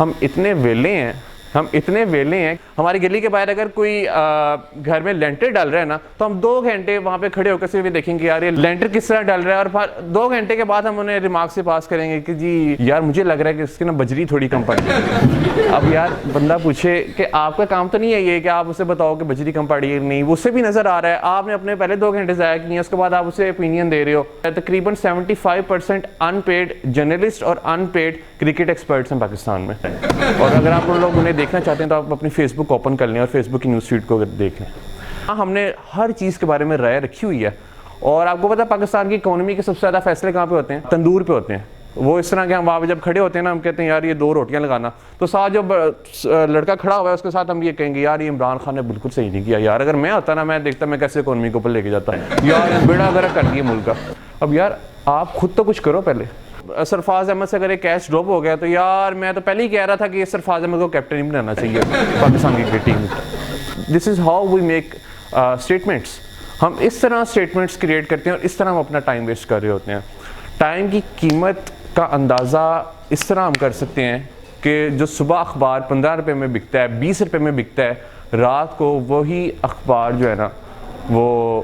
ہم اتنے ویلے ہیں ہماری گلی کے باہر اگر کوئی گھر میں لینٹر ڈال رہا ہے نا تو ہم 2 گھنٹے وہاں پہ کھڑے ہو کر صرف دیکھیں گے یار یہ لینٹر کس طرح ڈال رہا ہے، اور 2 گھنٹے کے بعد ہم انہیں ریمارک سے پاس کریں گے کہ جی یار مجھے لگ رہا ہے کہ اس کی نا بجری تھوڑی کم پڑ گئی۔ اب یار بندہ پوچھے کہ آپ کا کام تو نہیں ہے یہ کہ آپ اسے بتاؤ کہ بجری کم پڑی ہے نہیں، وہ سے بھی نظر آ رہا ہے آپ نے اپنے پہلے 2 گھنٹے ضائع کیے ہیں، اس کے بعد آپ اسے اپینین دے رہے ہو۔ تقریباً 75% ان پیڈ جرنلسٹ اور ان پیڈ کرکٹ ایکسپرٹس ہیں پاکستان میں، اور اگر آپ لوگ انہیں دیکھنا چاہتے ہیں تو آپ اپنی فیس بک اوپن کر لیں اور فیس بک کی نیوز فیڈ کو دیکھ لیں۔ ہم نے ہر چیز کے بارے میں رائے رکھی ہوئی ہے، اور آپ کو پتا ہے پاکستان کی اکانومی کے سب سے زیادہ فیصلے کہاں پہ ہوتے ہیں؟ تندور پہ ہوتے ہیں۔ وہ اس طرح کے ہم وہاں پہ جب کھڑے ہوتے ہیں نا، ہم کہتے ہیں یار یہ 2 روٹیاں لگانا، تو ساتھ جو لڑکا کھڑا ہوا ہے اس کے ساتھ ہم یہ کہیں گے یار یہ عمران خان نے بالکل صحیح نہیں کیا یار، اگر میں ہوتا نا میں دیکھتا میں کیسے اکانومی کو اوپر لے کے جاتا یار، بیڑا غرق کر دیا ملک کا۔ اب یار آپ خود تو کچھ کرو پہلے۔ سرفراز احمد سے اگر ایک کیچ ڈراپ ہو گیا تو یار میں تو پہلے ہی کہہ رہا تھا کہ یہ سرفراز احمد کو کیپٹن ہی بنانا چاہیے پاکستان کی cricket team. This is how we make statements. ہم اس طرح اسٹیٹمنٹس کریٹ کرتے ہیں اور اس طرح ہم اپنا ٹائم ویسٹ کر رہے ہوتے ہیں۔ ٹائم کی قیمت کا اندازہ اس طرح ہم کر سکتے ہیں کہ جو صبح اخبار 15 روپے میں بکتا ہے 20 روپے میں بکتا ہے، رات کو وہی اخبار جو ہے نا وہ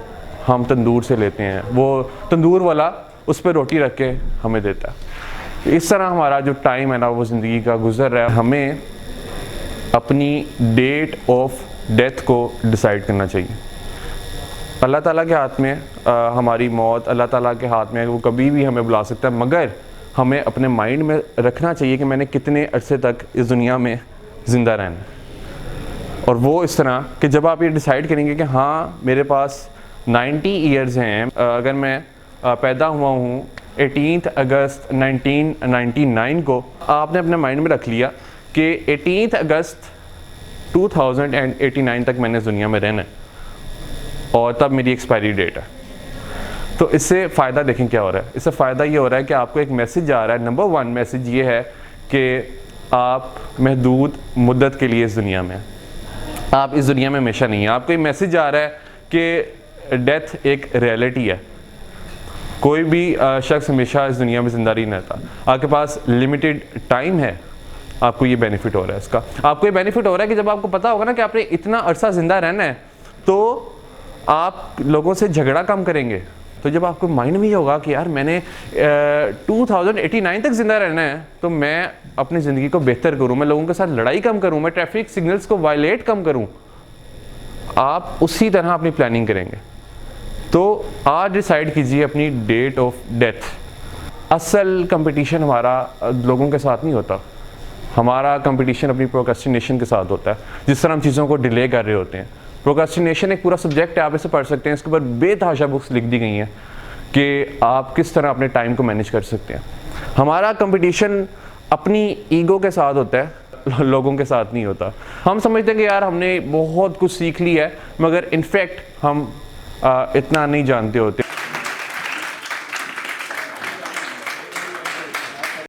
ہم تندور سے لیتے ہیں، وہ تندور والا اس پہ روٹی رکھ کے ہمیں دیتا ہے۔ اس طرح ہمارا جو ٹائم ہے نا وہ زندگی کا گزر رہا ہے۔ ہمیں اپنی ڈیٹ آف ڈیتھ کو ڈیسائیڈ کرنا چاہیے۔ اللہ تعالیٰ کے ہاتھ میں ہماری موت، اللہ تعالیٰ کے ہاتھ میں وہ کبھی بھی ہمیں بلا سکتا ہے، مگر ہمیں اپنے مائنڈ میں رکھنا چاہیے کہ میں نے کتنے عرصے تک اس دنیا میں زندہ رہنا ہے۔ اور وہ اس طرح کہ جب آپ یہ ڈیسائیڈ کریں گے کہ ہاں میرے پاس 90 ایئرز ہیں، اگر میں پیدا ہوا ہوں 18 اگست 1999 کو، آپ نے اپنے مائنڈ میں رکھ لیا کہ 18 اگست 2089 تک میں نے اس دنیا میں رہنا ہے اور تب میری ایکسپائری ڈیٹ ہے۔ تو اس سے فائدہ دیکھیں کیا ہو رہا ہے، اس سے فائدہ یہ ہو رہا ہے کہ آپ کو ایک میسج آ رہا ہے۔ نمبر 1 میسج یہ ہے کہ آپ محدود مدت کے لیے اس دنیا میں، آپ اس دنیا میں ہمیشہ نہیں ہیں۔ آپ کو ایک میسج آ رہا ہے کہ ڈیتھ ایک ریئلٹی ہے، کوئی بھی شخص ہمیشہ اس دنیا میں زندہ نہیں رہتا، آپ کے پاس لمیٹڈ ٹائم ہے۔ آپ کو یہ بینیفٹ ہو رہا ہے اس کا، آپ کو یہ بینیفٹ ہو رہا ہے کہ جب آپ کو پتا ہوگا نا کہ آپ نے اتنا عرصہ زندہ رہنا ہے تو آپ لوگوں سے جھگڑا کم کریں گے۔ تو جب آپ کو مائنڈ میں یہ ہوگا کہ یار میں نے 2089 تک زندہ رہنا ہے تو میں اپنی زندگی کو بہتر کروں، میں لوگوں کے ساتھ لڑائی کم کروں، میں ٹریفک سگنلز کو وائلیٹ کم کروں، آپ اسی طرح اپنی پلاننگ کریں گے۔ تو آج ڈیسائیڈ کیجئے اپنی ڈیٹ آف ڈیتھ۔ اصل کمپٹیشن ہمارا لوگوں کے ساتھ نہیں ہوتا، ہمارا کمپٹیشن اپنی پروکرسٹینیشن کے ساتھ ہوتا ہے، جس طرح ہم چیزوں کو ڈیلے کر رہے ہوتے ہیں۔ پروکرسٹینیشن ایک پورا سبجیکٹ ہے، آپ اسے پڑھ سکتے ہیں، اس کے اوپر بے تحاشا بکس لکھ دی گئی ہیں کہ آپ کس طرح اپنے ٹائم کو مینیج کر سکتے ہیں۔ ہمارا کمپٹیشن اپنی ایگو کے ساتھ ہوتا ہے، لوگوں کے ساتھ نہیں ہوتا۔ ہم سمجھتے ہیں کہ یار ہم نے بہت کچھ سیکھ لی ہے، مگر انفیکٹ ہم اتنا نہیں جانتے ہوتے۔